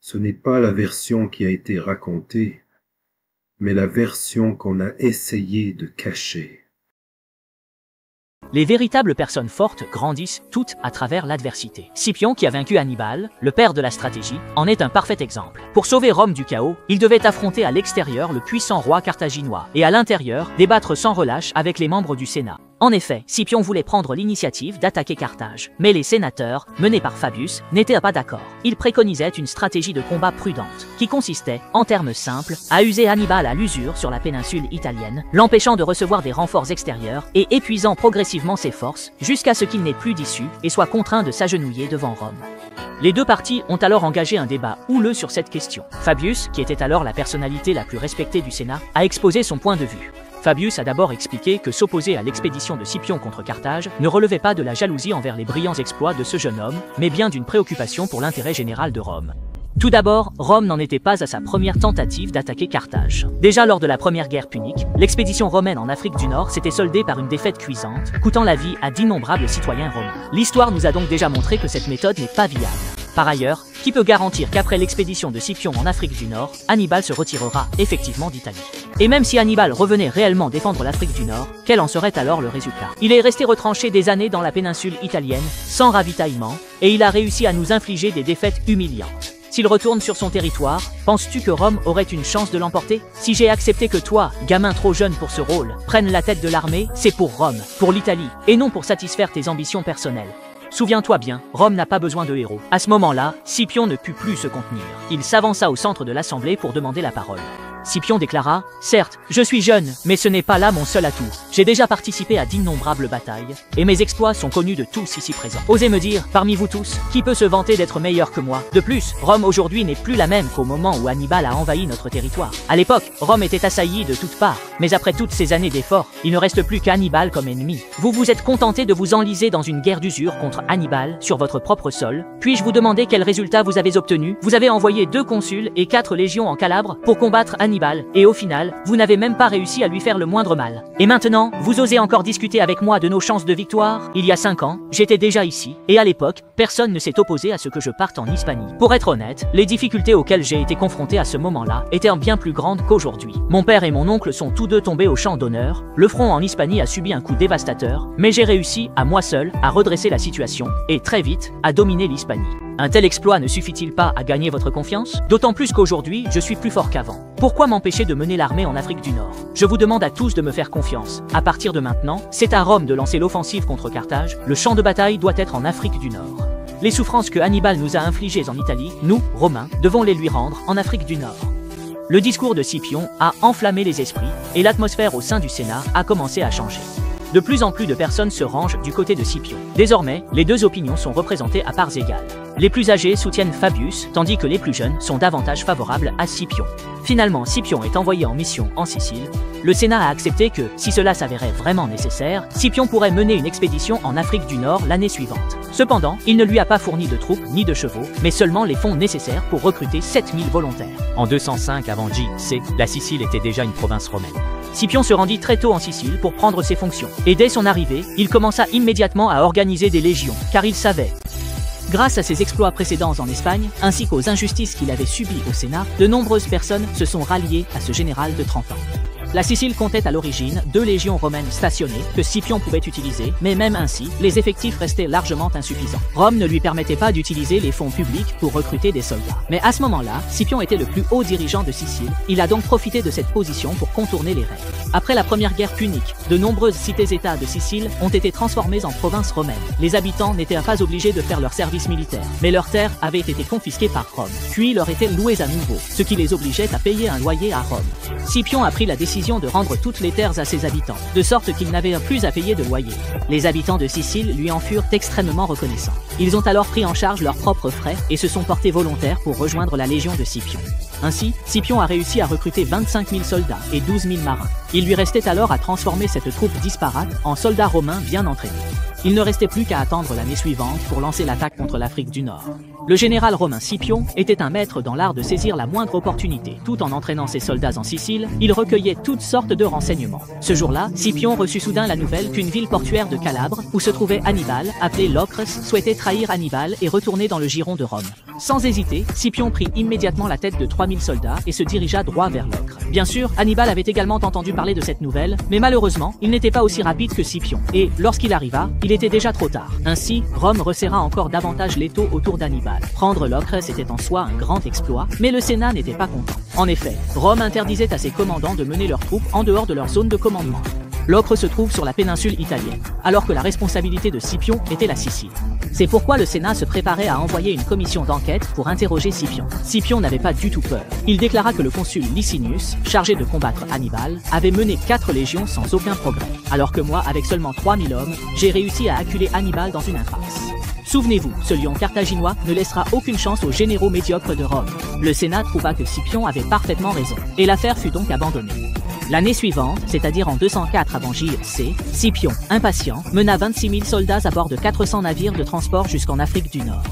Ce n'est pas la version qui a été racontée, mais la version qu'on a essayé de cacher. Les véritables personnes fortes grandissent toutes à travers l'adversité. Scipion, qui a vaincu Hannibal, le père de la stratégie, en est un parfait exemple. Pour sauver Rome du chaos, il devait affronter à l'extérieur le puissant roi carthaginois et à l'intérieur débattre sans relâche avec les membres du Sénat. En effet, Scipion voulait prendre l'initiative d'attaquer Carthage, mais les sénateurs, menés par Fabius, n'étaient pas d'accord. Ils préconisaient une stratégie de combat prudente, qui consistait, en termes simples, à user Hannibal à l'usure sur la péninsule italienne, l'empêchant de recevoir des renforts extérieurs et épuisant progressivement ses forces, jusqu'à ce qu'il n'ait plus d'issue et soit contraint de s'agenouiller devant Rome. Les deux parties ont alors engagé un débat houleux sur cette question. Fabius, qui était alors la personnalité la plus respectée du Sénat, a exposé son point de vue. Fabius a d'abord expliqué que s'opposer à l'expédition de Scipion contre Carthage ne relevait pas de la jalousie envers les brillants exploits de ce jeune homme, mais bien d'une préoccupation pour l'intérêt général de Rome. Tout d'abord, Rome n'en était pas à sa première tentative d'attaquer Carthage. Déjà lors de la première guerre punique, l'expédition romaine en Afrique du Nord s'était soldée par une défaite cuisante, coûtant la vie à d'innombrables citoyens romains. L'histoire nous a donc déjà montré que cette méthode n'est pas viable. Par ailleurs, qui peut garantir qu'après l'expédition de Scipion en Afrique du Nord, Hannibal se retirera effectivement d'Italie? Et même si Hannibal revenait réellement défendre l'Afrique du Nord, quel en serait alors le résultat? Il est resté retranché des années dans la péninsule italienne, sans ravitaillement, et il a réussi à nous infliger des défaites humiliantes. S'il retourne sur son territoire, penses-tu que Rome aurait une chance de l'emporter? Si j'ai accepté que toi, gamin trop jeune pour ce rôle, prennes la tête de l'armée, c'est pour Rome, pour l'Italie, et non pour satisfaire tes ambitions personnelles. Souviens-toi bien, Rome n'a pas besoin de héros. À ce moment-là, Scipion ne put plus se contenir. Il s'avança au centre de l'assemblée pour demander la parole. Scipion déclara « Certes, je suis jeune, mais ce n'est pas là mon seul atout. J'ai déjà participé à d'innombrables batailles, et mes exploits sont connus de tous ici présents. Osez me dire, parmi vous tous, qui peut se vanter d'être meilleur que moi? De plus, Rome aujourd'hui n'est plus la même qu'au moment où Hannibal a envahi notre territoire. À l'époque, Rome était assaillie de toutes parts, mais après toutes ces années d'efforts, il ne reste plus qu'Hannibal comme ennemi. Vous vous êtes contenté de vous enliser dans une guerre d'usure contre Hannibal sur votre propre sol. Puis-je vous demander quel résultat vous avez obtenu? Vous avez envoyé 2 consuls et 4 légions en Calabre pour combattre Hannibal, et au final, vous n'avez même pas réussi à lui faire le moindre mal. Et maintenant, vous osez encore discuter avec moi de nos chances de victoire? Il y a 5 ans, j'étais déjà ici, et à l'époque, personne ne s'est opposé à ce que je parte en Hispanie. Pour être honnête, les difficultés auxquelles j'ai été confronté à ce moment-là étaient bien plus grandes qu'aujourd'hui. Mon père et mon oncle sont tous deux tombés au champ d'honneur, le front en Hispanie a subi un coup dévastateur, mais j'ai réussi, à moi seul, à redresser la situation, et très vite, à dominer l'Hispanie. Un tel exploit ne suffit-il pas à gagner votre confiance? D'autant plus qu'aujourd'hui, je suis plus fort qu'avant. Pourquoi m'empêcher de mener l'armée en Afrique du Nord? Je vous demande à tous de me faire confiance. À partir de maintenant, c'est à Rome de lancer l'offensive contre Carthage. Le champ de bataille doit être en Afrique du Nord. Les souffrances que Hannibal nous a infligées en Italie, nous, Romains, devons les lui rendre en Afrique du Nord. Le discours de Scipion a enflammé les esprits, et l'atmosphère au sein du Sénat a commencé à changer. De plus en plus de personnes se rangent du côté de Scipion. Désormais, les deux opinions sont représentées à parts égales. Les plus âgés soutiennent Fabius, tandis que les plus jeunes sont davantage favorables à Scipion. Finalement, Scipion est envoyé en mission en Sicile. Le Sénat a accepté que, si cela s'avérait vraiment nécessaire, Scipion pourrait mener une expédition en Afrique du Nord l'année suivante. Cependant, il ne lui a pas fourni de troupes ni de chevaux, mais seulement les fonds nécessaires pour recruter 7000 volontaires. En 205 avant J.C., la Sicile était déjà une province romaine. Scipion se rendit très tôt en Sicile pour prendre ses fonctions. Et dès son arrivée, il commença immédiatement à organiser des légions, car il savait. Grâce à ses exploits précédents en Espagne, ainsi qu'aux injustices qu'il avait subies au Sénat, de nombreuses personnes se sont ralliées à ce général de 30 ans. La Sicile comptait à l'origine 2 légions romaines stationnées que Scipion pouvait utiliser, mais même ainsi, les effectifs restaient largement insuffisants. Rome ne lui permettait pas d'utiliser les fonds publics pour recruter des soldats. Mais à ce moment-là, Scipion était le plus haut dirigeant de Sicile, il a donc profité de cette position pour contourner les règles. Après la première guerre punique, de nombreuses cités-états de Sicile ont été transformées en provinces romaines. Les habitants n'étaient pas obligés de faire leur service militaire, mais leurs terres avaient été confisquées par Rome, puis leur étaient louées à nouveau, ce qui les obligeait à payer un loyer à Rome. Scipion a pris la décision de rendre toutes les terres à ses habitants, de sorte qu'ils n'avaient plus à payer de loyer. Les habitants de Sicile lui en furent extrêmement reconnaissants. Ils ont alors pris en charge leurs propres frais et se sont portés volontaires pour rejoindre la légion de Scipion. Ainsi, Scipion a réussi à recruter 25 000 soldats et 12 000 marins. Il lui restait alors à transformer cette troupe disparate en soldats romains bien entraînés. Il ne restait plus qu'à attendre l'année suivante pour lancer l'attaque contre l'Afrique du Nord. Le général romain Scipion était un maître dans l'art de saisir la moindre opportunité. Tout en entraînant ses soldats en Sicile, il recueillait toutes sortes de renseignements. Ce jour-là, Scipion reçut soudain la nouvelle qu'une ville portuaire de Calabre, où se trouvait Hannibal, appelée Locres, souhaitait trahir Hannibal et retourner dans le giron de Rome. Sans hésiter, Scipion prit immédiatement la tête de 3000 soldats et se dirigea droit vers l'Ocre. Bien sûr, Hannibal avait également entendu parler de cette nouvelle, mais malheureusement, il n'était pas aussi rapide que Scipion, et lorsqu'il arriva, il était déjà trop tard. Ainsi, Rome resserra encore davantage l'étau autour d'Hannibal. Prendre l'Ocre, c'était en soi un grand exploit, mais le Sénat n'était pas content. En effet, Rome interdisait à ses commandants de mener leurs troupes en dehors de leur zone de commandement. L'Ocre se trouve sur la péninsule italienne, alors que la responsabilité de Scipion était la Sicile. C'est pourquoi le Sénat se préparait à envoyer une commission d'enquête pour interroger Scipion. Scipion n'avait pas du tout peur. Il déclara que le consul Licinius, chargé de combattre Hannibal, avait mené 4 légions sans aucun progrès, alors que moi, avec seulement 3000 hommes, j'ai réussi à acculer Hannibal dans une impasse. Souvenez-vous, ce lion carthaginois ne laissera aucune chance aux généraux médiocres de Rome. Le Sénat trouva que Scipion avait parfaitement raison, et l'affaire fut donc abandonnée. L'année suivante, c'est-à-dire en 204 avant JC, Scipion, impatient, mena 26 000 soldats à bord de 400 navires de transport jusqu'en Afrique du Nord.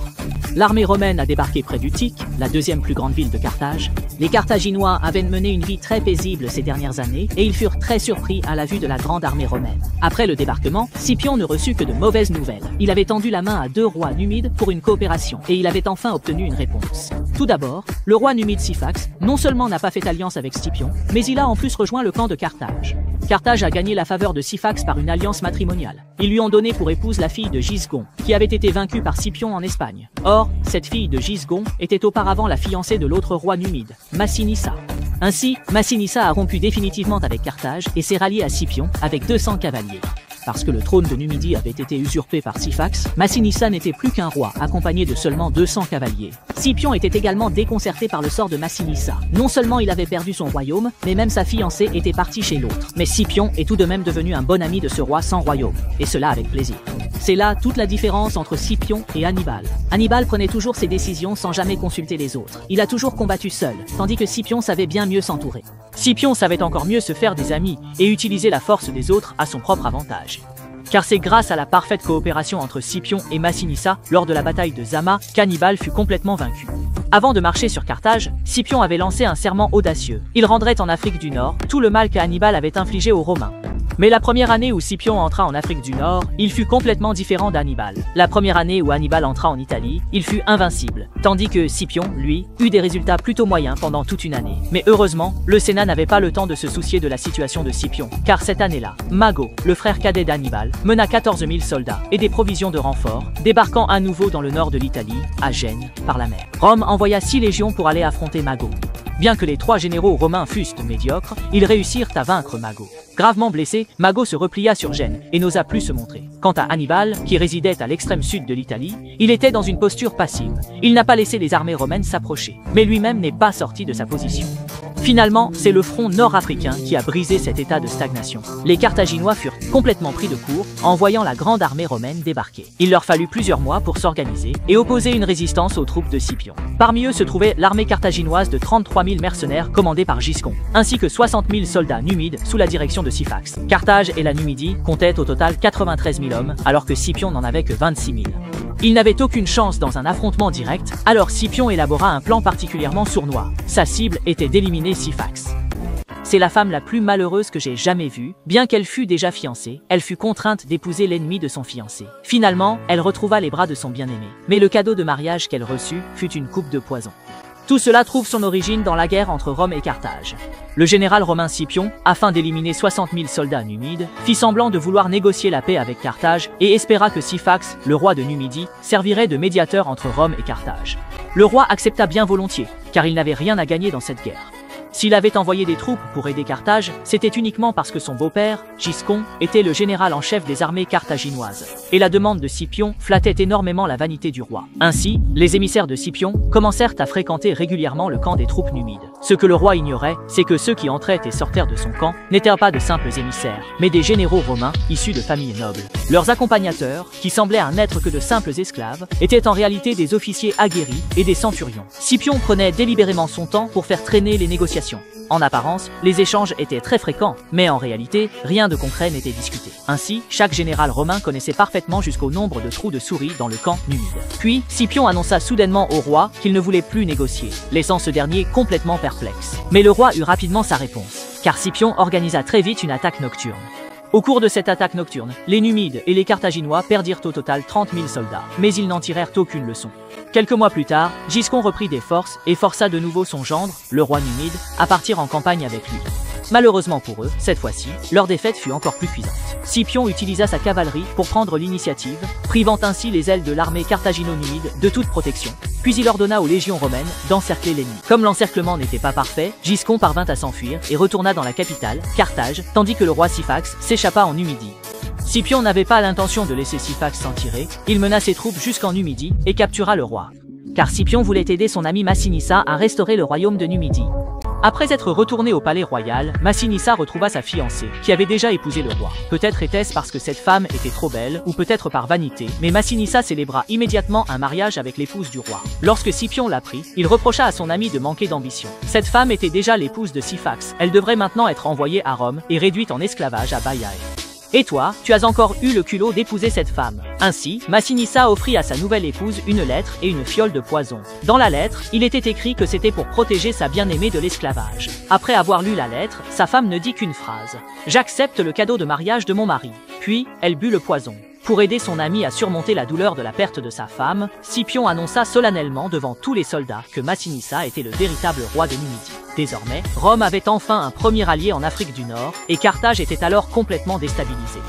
L'armée romaine a débarqué près d'Utique, la deuxième plus grande ville de Carthage. Les Carthaginois avaient mené une vie très paisible ces dernières années et ils furent très surpris à la vue de la grande armée romaine. Après le débarquement, Scipion ne reçut que de mauvaises nouvelles. Il avait tendu la main à 2 rois numides pour une coopération et il avait enfin obtenu une réponse. Tout d'abord, le roi numide Syphax non seulement n'a pas fait alliance avec Scipion, mais il a en plus rejoint le camp de Carthage. Carthage a gagné la faveur de Syphax par une alliance matrimoniale. Ils lui ont donné pour épouse la fille de Gisgon, qui avait été vaincue par Scipion en Espagne. Or, cette fille de Gisgon était auparavant la fiancée de l'autre roi numide, Massinissa. Ainsi, Massinissa a rompu définitivement avec Carthage et s'est rallié à Scipion avec 200 cavaliers. Parce que le trône de Numidie avait été usurpé par Syphax, Massinissa n'était plus qu'un roi, accompagné de seulement 200 cavaliers. Scipion était également déconcerté par le sort de Massinissa. Non seulement il avait perdu son royaume, mais même sa fiancée était partie chez l'autre. Mais Scipion est tout de même devenu un bon ami de ce roi sans royaume, et cela avec plaisir. C'est là toute la différence entre Scipion et Hannibal. Hannibal prenait toujours ses décisions sans jamais consulter les autres. Il a toujours combattu seul, tandis que Scipion savait bien mieux s'entourer. Scipion savait encore mieux se faire des amis et utiliser la force des autres à son propre avantage. Car c'est grâce à la parfaite coopération entre Scipion et Massinissa lors de la bataille de Zama qu'Hannibal fut complètement vaincu. Avant de marcher sur Carthage, Scipion avait lancé un serment audacieux. Il rendrait en Afrique du Nord tout le mal qu'Hannibal avait infligé aux Romains. Mais la première année où Scipion entra en Afrique du Nord, il fut complètement différent d'Hannibal. La première année où Hannibal entra en Italie, il fut invincible, tandis que Scipion, lui, eut des résultats plutôt moyens pendant toute une année. Mais heureusement, le Sénat n'avait pas le temps de se soucier de la situation de Scipion, car cette année-là, Mago, le frère cadet d'Hannibal, mena 14 000 soldats et des provisions de renfort, débarquant à nouveau dans le nord de l'Italie, à Gênes, par la mer. Rome envoya 6 légions pour aller affronter Mago. Bien que les 3 généraux romains fussent médiocres, ils réussirent à vaincre Mago. Gravement blessé, Mago se replia sur Gênes et n'osa plus se montrer. Quant à Hannibal, qui résidait à l'extrême sud de l'Italie, il était dans une posture passive. Il n'a pas laissé les armées romaines s'approcher, mais lui-même n'est pas sorti de sa position. Finalement, c'est le front nord-africain qui a brisé cet état de stagnation. Les Carthaginois furent complètement pris de court en voyant la grande armée romaine débarquer. Il leur fallut plusieurs mois pour s'organiser et opposer une résistance aux troupes de Scipion. Parmi eux se trouvait l'armée carthaginoise de 33 000 mercenaires commandée par Giscon, ainsi que 60 000 soldats numides sous la direction de Syphax. Carthage et la Numidie comptaient au total 93 000 hommes, alors que Scipion n'en avait que 26 000. Il n'avait aucune chance dans un affrontement direct, alors Scipion élabora un plan particulièrement sournois. Sa cible était d'éliminer Syphax. C'est la femme la plus malheureuse que j'ai jamais vue. Bien qu'elle fût déjà fiancée, elle fut contrainte d'épouser l'ennemi de son fiancé. Finalement, elle retrouva les bras de son bien-aimé. Mais le cadeau de mariage qu'elle reçut fut une coupe de poison. Tout cela trouve son origine dans la guerre entre Rome et Carthage. Le général romain Scipion, afin d'éliminer 60 000 soldats numides, fit semblant de vouloir négocier la paix avec Carthage et espéra que Syphax, le roi de Numidie, servirait de médiateur entre Rome et Carthage. Le roi accepta bien volontiers, car il n'avait rien à gagner dans cette guerre. S'il avait envoyé des troupes pour aider Carthage, c'était uniquement parce que son beau-père, Giscon, était le général en chef des armées carthaginoises. Et la demande de Scipion flattait énormément la vanité du roi. Ainsi, les émissaires de Scipion commencèrent à fréquenter régulièrement le camp des troupes numides. Ce que le roi ignorait, c'est que ceux qui entraient et sortaient de son camp n'étaient pas de simples émissaires, mais des généraux romains issus de familles nobles. Leurs accompagnateurs, qui semblaient n'être que de simples esclaves, étaient en réalité des officiers aguerris et des centurions. Scipion prenait délibérément son temps pour faire traîner les négociations. En apparence, les échanges étaient très fréquents, mais en réalité, rien de concret n'était discuté. Ainsi, chaque général romain connaissait parfaitement jusqu'au nombre de trous de souris dans le camp numide. Puis, Scipion annonça soudainement au roi qu'il ne voulait plus négocier, laissant ce dernier complètement perplexe. Mais le roi eut rapidement sa réponse, car Scipion organisa très vite une attaque nocturne. Au cours de cette attaque nocturne, les Numides et les Carthaginois perdirent au total 30 000 soldats, mais ils n'en tirèrent aucune leçon. Quelques mois plus tard, Giscon reprit des forces et força de nouveau son gendre, le roi numide, à partir en campagne avec lui. Malheureusement pour eux, cette fois-ci, leur défaite fut encore plus cuisante. Scipion utilisa sa cavalerie pour prendre l'initiative, privant ainsi les ailes de l'armée carthagino-numide de toute protection. Puis il ordonna aux légions romaines d'encercler l'ennemi. Comme l'encerclement n'était pas parfait, Giscon parvint à s'enfuir et retourna dans la capitale, Carthage, tandis que le roi Syphax s'échappa en Numidie. Scipion n'avait pas l'intention de laisser Syphax s'en tirer, il mena ses troupes jusqu'en Numidie et captura le roi. Car Scipion voulait aider son ami Massinissa à restaurer le royaume de Numidie. Après être retourné au palais royal, Massinissa retrouva sa fiancée, qui avait déjà épousé le roi. Peut-être était-ce parce que cette femme était trop belle, ou peut-être par vanité, mais Massinissa célébra immédiatement un mariage avec l'épouse du roi. Lorsque Scipion l'apprit, il reprocha à son ami de manquer d'ambition. Cette femme était déjà l'épouse de Syphax, elle devrait maintenant être envoyée à Rome et réduite en esclavage à Baiae. Et toi, tu as encore eu le culot d'épouser cette femme. Ainsi, Massinissa offrit à sa nouvelle épouse une lettre et une fiole de poison. Dans la lettre, il était écrit que c'était pour protéger sa bien-aimée de l'esclavage. Après avoir lu la lettre, sa femme ne dit qu'une phrase. « J'accepte le cadeau de mariage de mon mari ». Puis, elle but le poison. Pour aider son ami à surmonter la douleur de la perte de sa femme, Scipion annonça solennellement devant tous les soldats que Massinissa était le véritable roi de Numidie. Désormais, Rome avait enfin un premier allié en Afrique du Nord, et Carthage était alors complètement déstabilisé.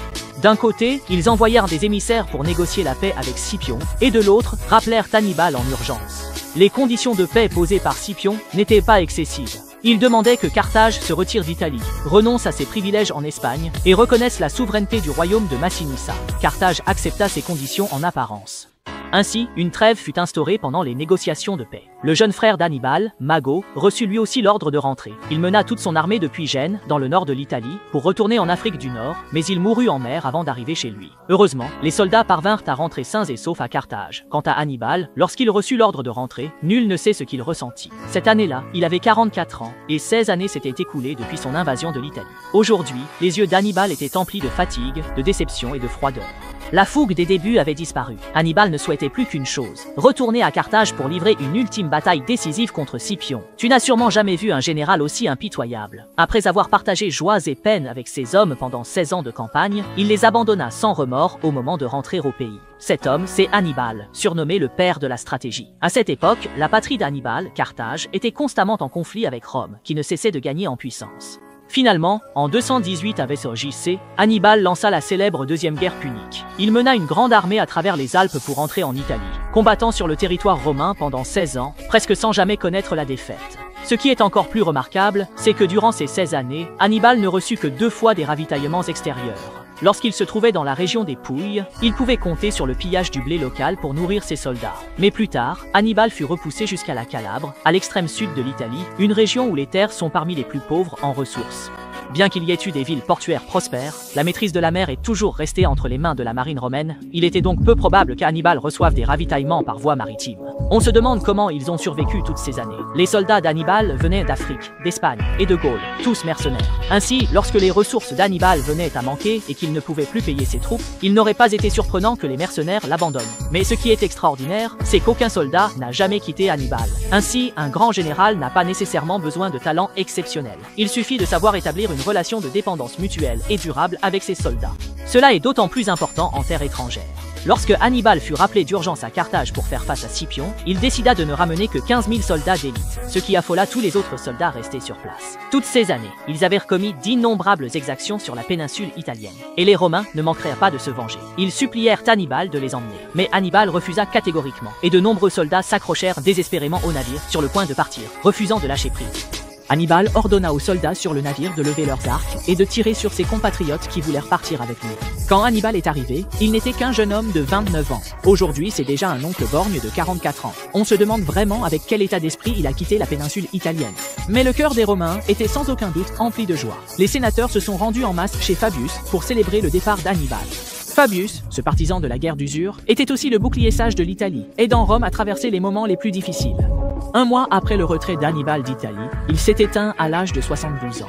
D'un côté, ils envoyèrent des émissaires pour négocier la paix avec Scipion, et de l'autre, rappelèrent Hannibal en urgence. Les conditions de paix posées par Scipion n'étaient pas excessives. Il demandait que Carthage se retire d'Italie, renonce à ses privilèges en Espagne et reconnaisse la souveraineté du royaume de Massinissa. Carthage accepta ces conditions en apparence. Ainsi, une trêve fut instaurée pendant les négociations de paix. Le jeune frère d'Hannibal, Mago, reçut lui aussi l'ordre de rentrer. Il mena toute son armée depuis Gênes, dans le nord de l'Italie, pour retourner en Afrique du Nord, mais il mourut en mer avant d'arriver chez lui. Heureusement, les soldats parvinrent à rentrer sains et saufs à Carthage. Quant à Hannibal, lorsqu'il reçut l'ordre de rentrer, nul ne sait ce qu'il ressentit. Cette année-là, il avait 44 ans, et 16 années s'étaient écoulées depuis son invasion de l'Italie. Aujourd'hui, les yeux d'Hannibal étaient emplis de fatigue, de déception et de froideur. La fougue des débuts avait disparu. Hannibal ne souhaitait plus qu'une chose, retourner à Carthage pour livrer une ultime bataille décisive contre Scipion. Tu n'as sûrement jamais vu un général aussi impitoyable. Après avoir partagé joies et peines avec ses hommes pendant 16 ans de campagne, il les abandonna sans remords au moment de rentrer au pays. Cet homme, c'est Hannibal, surnommé le père de la stratégie. À cette époque, la patrie d'Hannibal, Carthage, était constamment en conflit avec Rome, qui ne cessait de gagner en puissance. Finalement, en 218 avec JC, Hannibal lança la célèbre deuxième guerre punique. Il mena une grande armée à travers les Alpes pour entrer en Italie, combattant sur le territoire romain pendant 16 ans, presque sans jamais connaître la défaite. Ce qui est encore plus remarquable, c'est que durant ces 16 années, Hannibal ne reçut que 2 fois des ravitaillements extérieurs. Lorsqu'il se trouvait dans la région des Pouilles, il pouvait compter sur le pillage du blé local pour nourrir ses soldats. Mais plus tard, Hannibal fut repoussé jusqu'à la Calabre, à l'extrême sud de l'Italie, une région où les terres sont parmi les plus pauvres en ressources. Bien qu'il y ait eu des villes portuaires prospères, la maîtrise de la mer est toujours restée entre les mains de la marine romaine, il était donc peu probable qu'Hannibal reçoive des ravitaillements par voie maritime. On se demande comment ils ont survécu toutes ces années. Les soldats d'Hannibal venaient d'Afrique, d'Espagne et de Gaule, tous mercenaires. Ainsi, lorsque les ressources d'Hannibal venaient à manquer et qu'il ne pouvait plus payer ses troupes, il n'aurait pas été surprenant que les mercenaires l'abandonnent. Mais ce qui est extraordinaire, c'est qu'aucun soldat n'a jamais quitté Hannibal. Ainsi, un grand général n'a pas nécessairement besoin de talents exceptionnels. Il suffit de savoir établir une relation de dépendance mutuelle et durable avec ses soldats. Cela est d'autant plus important en terre étrangère. Lorsque Hannibal fut rappelé d'urgence à Carthage pour faire face à Scipion, il décida de ne ramener que 15 000 soldats d'élite, ce qui affola tous les autres soldats restés sur place. Toutes ces années, ils avaient commis d'innombrables exactions sur la péninsule italienne, et les Romains ne manquèrent pas de se venger. Ils supplièrent Hannibal de les emmener, mais Hannibal refusa catégoriquement, et de nombreux soldats s'accrochèrent désespérément au navire, sur le point de partir, refusant de lâcher prise. Hannibal ordonna aux soldats sur le navire de lever leurs arcs et de tirer sur ses compatriotes qui voulèrent partir avec lui. Quand Hannibal est arrivé, il n'était qu'un jeune homme de 29 ans. Aujourd'hui, c'est déjà un oncle borgne de 44 ans. On se demande vraiment avec quel état d'esprit il a quitté la péninsule italienne. Mais le cœur des Romains était sans aucun doute empli de joie. Les sénateurs se sont rendus en masse chez Fabius pour célébrer le départ d'Hannibal. Fabius, ce partisan de la guerre d'usure, était aussi le bouclier sage de l'Italie, aidant Rome à traverser les moments les plus difficiles. Un mois après le retrait d'Hannibal d'Italie, il s'est éteint à l'âge de 72 ans.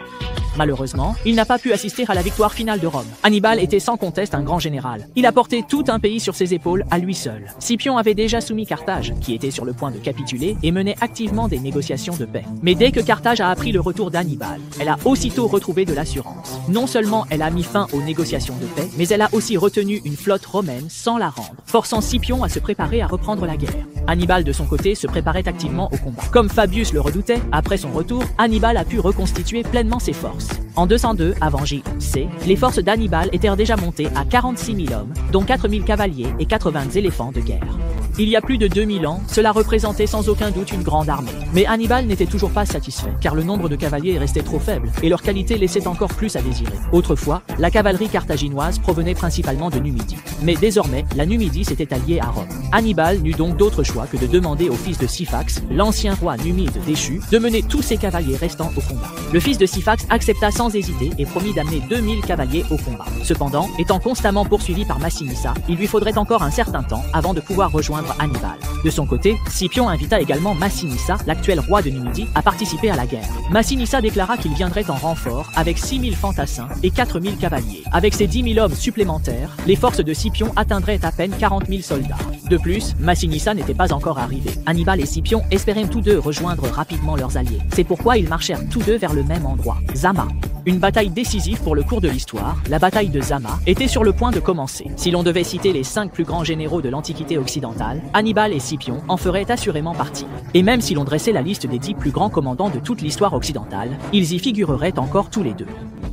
Malheureusement, il n'a pas pu assister à la victoire finale de Rome. Hannibal était sans conteste un grand général. Il a porté tout un pays sur ses épaules à lui seul. Scipion avait déjà soumis Carthage, qui était sur le point de capituler, et menait activement des négociations de paix. Mais dès que Carthage a appris le retour d'Hannibal, elle a aussitôt retrouvé de l'assurance. Non seulement elle a mis fin aux négociations de paix, mais elle a aussi retenu une flotte romaine sans la rendre, forçant Scipion à se préparer à reprendre la guerre. Hannibal de son côté se préparait activement au combat. Comme Fabius le redoutait, après son retour, Hannibal a pu reconstituer pleinement ses forces. En 202 avant J.C., les forces d'Hannibal étaient déjà montées à 46 000 hommes, dont 4 000 cavaliers et 80 éléphants de guerre. Il y a plus de 2000 ans, cela représentait sans aucun doute une grande armée. Mais Hannibal n'était toujours pas satisfait, car le nombre de cavaliers restait trop faible, et leur qualité laissait encore plus à désirer. Autrefois, la cavalerie carthaginoise provenait principalement de Numidie. Mais désormais, la Numidie s'était alliée à Rome. Hannibal n'eut donc d'autre choix que de demander au fils de Syphax, l'ancien roi numide déchu, de mener tous ses cavaliers restants au combat. Le fils de Syphax accepta sans hésiter et promit d'amener 2000 cavaliers au combat. Cependant, étant constamment poursuivi par Massinissa, il lui faudrait encore un certain temps avant de pouvoir rejoindre Hannibal. De son côté, Scipion invita également Massinissa, l'actuel roi de Numidie, à participer à la guerre. Massinissa déclara qu'il viendrait en renfort avec 6000 fantassins et 4000 cavaliers. Avec ces 10 000 hommes supplémentaires, les forces de Scipion atteindraient à peine 40 000 soldats. De plus, Massinissa n'était pas encore arrivé. Hannibal et Scipion espéraient tous deux rejoindre rapidement leurs alliés. C'est pourquoi ils marchèrent tous deux vers le même endroit, Zama. Une bataille décisive pour le cours de l'histoire, la bataille de Zama, était sur le point de commencer. Si l'on devait citer les 5 plus grands généraux de l'Antiquité occidentale, Hannibal et Scipion en feraient assurément partie. Et même si l'on dressait la liste des 10 plus grands commandants de toute l'histoire occidentale, ils y figureraient encore tous les deux.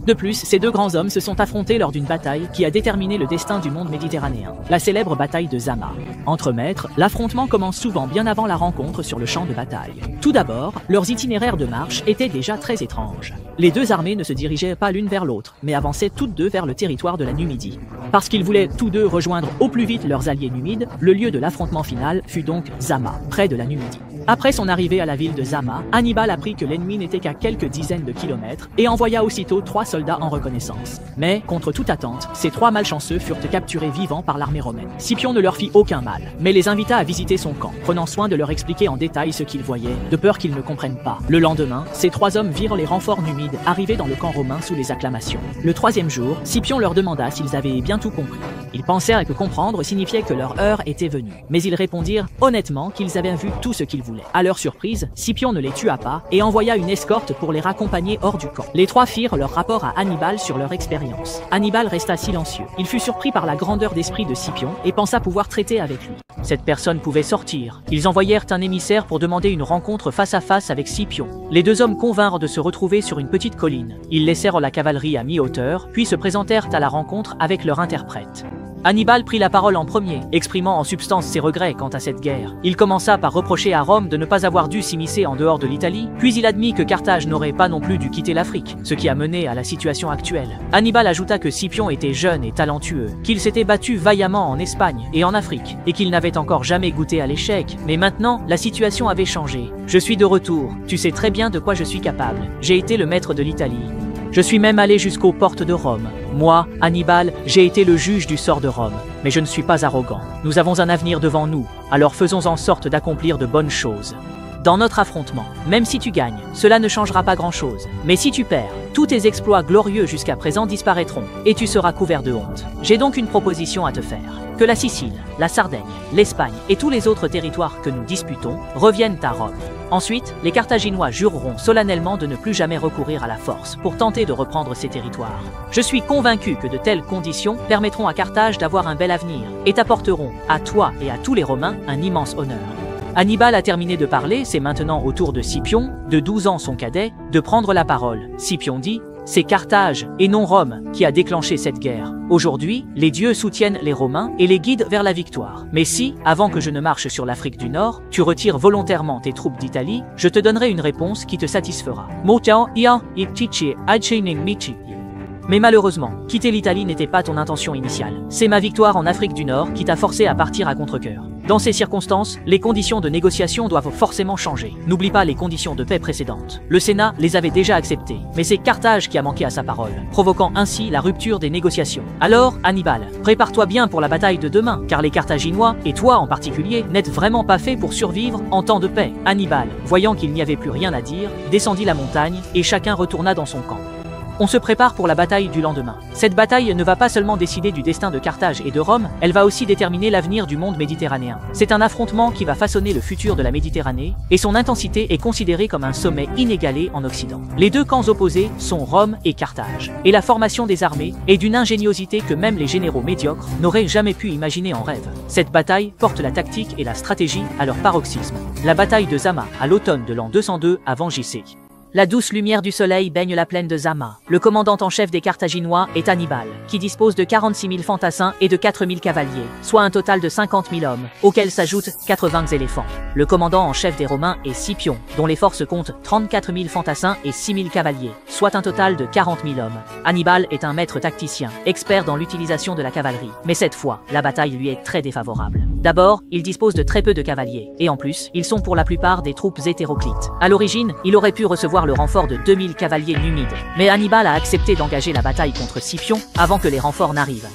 De plus, ces deux grands hommes se sont affrontés lors d'une bataille qui a déterminé le destin du monde méditerranéen, la célèbre bataille de Zama. Entre maîtres, l'affrontement commence souvent bien avant la rencontre sur le champ de bataille. Tout d'abord, leurs itinéraires de marche étaient déjà très étranges. Les deux armées ne se dirigeaient pas l'une vers l'autre, mais avançaient toutes deux vers le territoire de la Numidie. Parce qu'ils voulaient tous deux rejoindre au plus vite leurs alliés numides, le lieu de l'affrontement final fut donc Zama, près de la Numidie. Après son arrivée à la ville de Zama, Hannibal apprit que l'ennemi n'était qu'à quelques dizaines de kilomètres et envoya aussitôt 3 soldats en reconnaissance. Mais, contre toute attente, ces 3 malchanceux furent capturés vivants par l'armée romaine. Scipion ne leur fit aucun mal, mais les invita à visiter son camp, prenant soin de leur expliquer en détail ce qu'ils voyaient, de peur qu'ils ne comprennent pas. Le lendemain, ces 3 hommes virent les renforts numides arriver dans le camp romain sous les acclamations. Le 3e jour, Scipion leur demanda s'ils avaient bien tout compris. Ils pensèrent que comprendre signifiait que leur heure était venue, mais ils répondirent honnêtement qu'ils avaient vu tout ce qu'ils voulaient. À leur surprise, Scipion ne les tua pas et envoya une escorte pour les raccompagner hors du camp. Les 3 firent leur rapport à Hannibal sur leur expérience. Hannibal resta silencieux. Il fut surpris par la grandeur d'esprit de Scipion et pensa pouvoir traiter avec lui. Cette personne pouvait sortir. Ils envoyèrent un émissaire pour demander une rencontre face à face avec Scipion. Les 2 hommes convinrent de se retrouver sur une petite colline. Ils laissèrent la cavalerie à mi-hauteur, puis se présentèrent à la rencontre avec leur interprète. Hannibal prit la parole en premier, exprimant en substance ses regrets quant à cette guerre. Il commença par reprocher à Rome de ne pas avoir dû s'immiscer en dehors de l'Italie, puis il admit que Carthage n'aurait pas non plus dû quitter l'Afrique, ce qui a mené à la situation actuelle. Hannibal ajouta que Scipion était jeune et talentueux, qu'il s'était battu vaillamment en Espagne et en Afrique, et qu'il n'avait encore jamais goûté à l'échec, mais maintenant, la situation avait changé. Je suis de retour, tu sais très bien de quoi je suis capable. J'ai été le maître de l'Italie. Je suis même allé jusqu'aux portes de Rome. Moi, Hannibal, j'ai été le juge du sort de Rome. Mais je ne suis pas arrogant. Nous avons un avenir devant nous, alors faisons en sorte d'accomplir de bonnes choses. Dans notre affrontement, même si tu gagnes, cela ne changera pas grand-chose. Mais si tu perds, tous tes exploits glorieux jusqu'à présent disparaîtront, et tu seras couvert de honte. J'ai donc une proposition à te faire. Que la Sicile, la Sardaigne, l'Espagne et tous les autres territoires que nous disputons reviennent à Rome. Ensuite, les Carthaginois jureront solennellement de ne plus jamais recourir à la force pour tenter de reprendre ces territoires. Je suis convaincu que de telles conditions permettront à Carthage d'avoir un bel avenir et t'apporteront, à toi et à tous les Romains, un immense honneur. Hannibal a terminé de parler, c'est maintenant au tour de Scipion, de 12 ans son cadet, de prendre la parole. Scipion dit: c'est Carthage, et non Rome, qui a déclenché cette guerre. Aujourd'hui, les dieux soutiennent les Romains et les guident vers la victoire. Mais si, avant que je ne marche sur l'Afrique du Nord, tu retires volontairement tes troupes d'Italie, je te donnerai une réponse qui te satisfera. Mais malheureusement, quitter l'Italie n'était pas ton intention initiale. C'est ma victoire en Afrique du Nord qui t'a forcé à partir à contre-cœur. Dans ces circonstances, les conditions de négociation doivent forcément changer. N'oublie pas les conditions de paix précédentes. Le Sénat les avait déjà acceptées, mais c'est Carthage qui a manqué à sa parole, provoquant ainsi la rupture des négociations. Alors, Hannibal, prépare-toi bien pour la bataille de demain, car les Carthaginois, et toi en particulier, n'êtes vraiment pas fait pour survivre en temps de paix. Hannibal, voyant qu'il n'y avait plus rien à dire, descendit la montagne, et chacun retourna dans son camp. On se prépare pour la bataille du lendemain. Cette bataille ne va pas seulement décider du destin de Carthage et de Rome, elle va aussi déterminer l'avenir du monde méditerranéen. C'est un affrontement qui va façonner le futur de la Méditerranée, et son intensité est considérée comme un sommet inégalé en Occident. Les deux camps opposés sont Rome et Carthage, et la formation des armées est d'une ingéniosité que même les généraux médiocres n'auraient jamais pu imaginer en rêve. Cette bataille porte la tactique et la stratégie à leur paroxysme. La bataille de Zama, à l'automne de l'an 202 avant JC. La douce lumière du soleil baigne la plaine de Zama. Le commandant en chef des Carthaginois est Hannibal, qui dispose de 46 000 fantassins et de 4 000 cavaliers, soit un total de 50 000 hommes, auxquels s'ajoutent 80 éléphants. Le commandant en chef des Romains est Scipion, dont les forces comptent 34 000 fantassins et 6 000 cavaliers, soit un total de 40 000 hommes. Hannibal est un maître tacticien, expert dans l'utilisation de la cavalerie, mais cette fois, la bataille lui est très défavorable. D'abord, il dispose de très peu de cavaliers, et en plus, ils sont pour la plupart des troupes hétéroclites. À l'origine, il aurait pu recevoir le renfort de 2000 cavaliers numides, mais Hannibal a accepté d'engager la bataille contre Scipion avant que les renforts n'arrivent.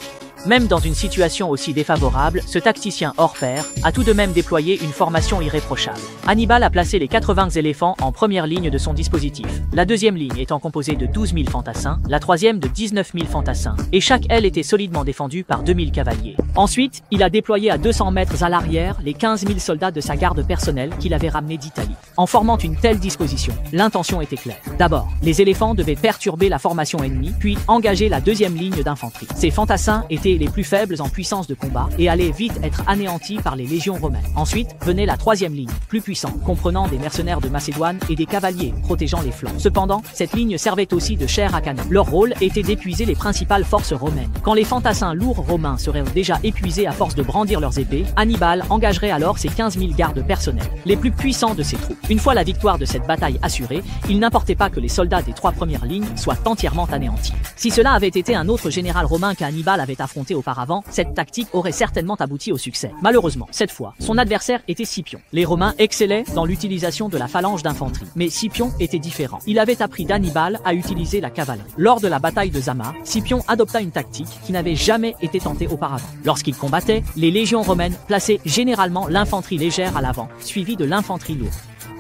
Même dans une situation aussi défavorable, ce tacticien hors pair a tout de même déployé une formation irréprochable. Hannibal a placé les 80 éléphants en première ligne de son dispositif, la deuxième ligne étant composée de 12 000 fantassins, la troisième de 19 000 fantassins, et chaque aile était solidement défendue par 2000 cavaliers. Ensuite, il a déployé à 200 mètres à l'arrière les 15 000 soldats de sa garde personnelle qu'il avait ramenés d'Italie. En formant une telle disposition, l'intention était claire. D'abord, les éléphants devaient perturber la formation ennemie, puis engager la deuxième ligne d'infanterie. Ces fantassins étaient les plus faibles en puissance de combat et allaient vite être anéantis par les légions romaines. Ensuite venait la troisième ligne, plus puissante, comprenant des mercenaires de Macédoine et des cavaliers protégeant les flancs. Cependant, cette ligne servait aussi de chair à canon. Leur rôle était d'épuiser les principales forces romaines. Quand les fantassins lourds romains seraient déjà épuisés à force de brandir leurs épées, Hannibal engagerait alors ses 15 000 gardes personnels, les plus puissants de ses troupes. Une fois la victoire de cette bataille assurée, il n'importait pas que les soldats des trois premières lignes soient entièrement anéantis. Si cela avait été un autre général romain qu'Hannibal avait affronté auparavant, cette tactique aurait certainement abouti au succès. Malheureusement, cette fois, son adversaire était Scipion. Les Romains excellaient dans l'utilisation de la phalange d'infanterie, mais Scipion était différent. Il avait appris d'Hannibal à utiliser la cavalerie. Lors de la bataille de Zama, Scipion adopta une tactique qui n'avait jamais été tentée auparavant. Lorsqu'il combattait, les légions romaines plaçaient généralement l'infanterie légère à l'avant, suivie de l'infanterie lourde.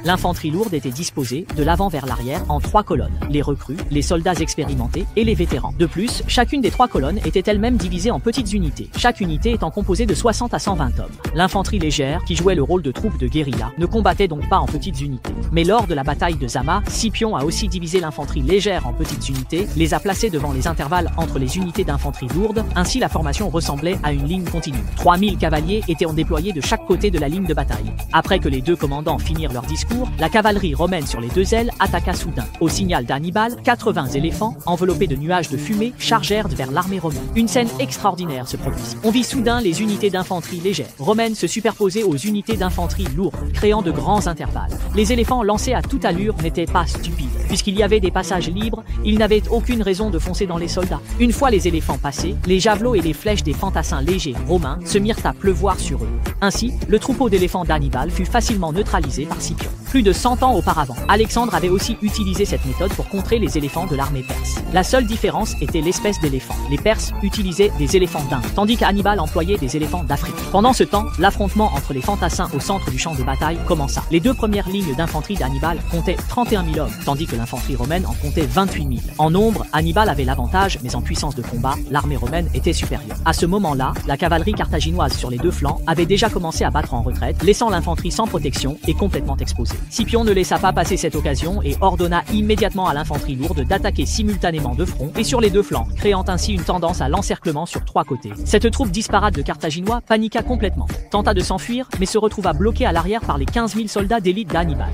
L'infanterie lourde était disposée de l'avant vers l'arrière en 3 colonnes, les recrues, les soldats expérimentés et les vétérans. De plus, chacune des 3 colonnes était elle-même divisée en petites unités, chaque unité étant composée de 60 à 120 hommes. L'infanterie légère, qui jouait le rôle de troupe de guérilla, ne combattait donc pas en petites unités. Mais lors de la bataille de Zama, Scipion a aussi divisé l'infanterie légère en petites unités, les a placées devant les intervalles entre les unités d'infanterie lourde, ainsi la formation ressemblait à une ligne continue. 3000 cavaliers étaient déployés de chaque côté de la ligne de bataille. Après que les deux commandants finirent leur discours, la cavalerie romaine sur les deux ailes attaqua soudain. Au signal d'Hannibal, 80 éléphants, enveloppés de nuages de fumée, chargèrent vers l'armée romaine. Une scène extraordinaire se produisit. On vit soudain les unités d'infanterie légère romaines se superposer aux unités d'infanterie lourde, créant de grands intervalles. Les éléphants lancés à toute allure n'étaient pas stupides. Puisqu'il y avait des passages libres, ils n'avaient aucune raison de foncer dans les soldats. Une fois les éléphants passés, les javelots et les flèches des fantassins légers romains se mirent à pleuvoir sur eux. Ainsi, le troupeau d'éléphants d'Hannibal fut facilement neutralisé par Scipion. Plus de 100 ans auparavant, Alexandre avait aussi utilisé cette méthode pour contrer les éléphants de l'armée perse. La seule différence était l'espèce d'éléphant. Les Perses utilisaient des éléphants d'Inde, tandis qu'Hannibal employait des éléphants d'Afrique. Pendant ce temps, l'affrontement entre les fantassins au centre du champ de bataille commença. Les deux premières lignes d'infanterie d'Hannibal comptaient 31 000 hommes, tandis que l'infanterie romaine en comptait 28 000. En nombre, Hannibal avait l'avantage, mais en puissance de combat, l'armée romaine était supérieure. À ce moment-là, la cavalerie carthaginoise sur les deux flancs avait déjà commencé à battre en retraite, laissant l'infanterie sans protection et complètement exposée. Scipion ne laissa pas passer cette occasion et ordonna immédiatement à l'infanterie lourde d'attaquer simultanément de front et sur les deux flancs, créant ainsi une tendance à l'encerclement sur 3 côtés. Cette troupe disparate de Carthaginois paniqua complètement, tenta de s'enfuir, mais se retrouva bloquée à l'arrière par les 15 000 soldats d'élite d'Hannibal.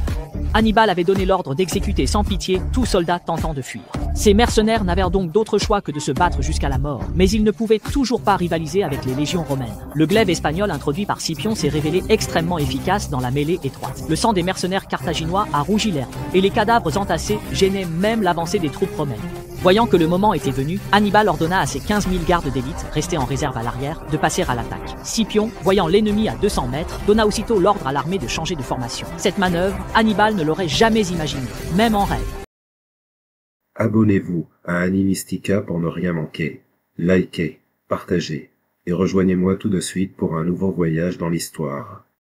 Hannibal avait donné l'ordre d'exécuter sans pitié tout soldat tentant de fuir. Ces mercenaires n'avaient donc d'autre choix que de se battre jusqu'à la mort, mais ils ne pouvaient toujours pas rivaliser avec les légions romaines. Le glaive espagnol introduit par Scipion s'est révélé extrêmement efficace dans la mêlée étroite. Le sang des mercenaires carthaginois a rougi l'herbe, et les cadavres entassés gênaient même l'avancée des troupes romaines. Voyant que le moment était venu, Hannibal ordonna à ses 15 000 gardes d'élite, restés en réserve à l'arrière, de passer à l'attaque. Scipion, voyant l'ennemi à 200 mètres, donna aussitôt l'ordre à l'armée de changer de formation. Cette manœuvre, Hannibal ne l'aurait jamais imaginée, même en rêve. Abonnez-vous à Animistica pour ne rien manquer. Likez, partagez et rejoignez-moi tout de suite pour un nouveau voyage dans l'histoire.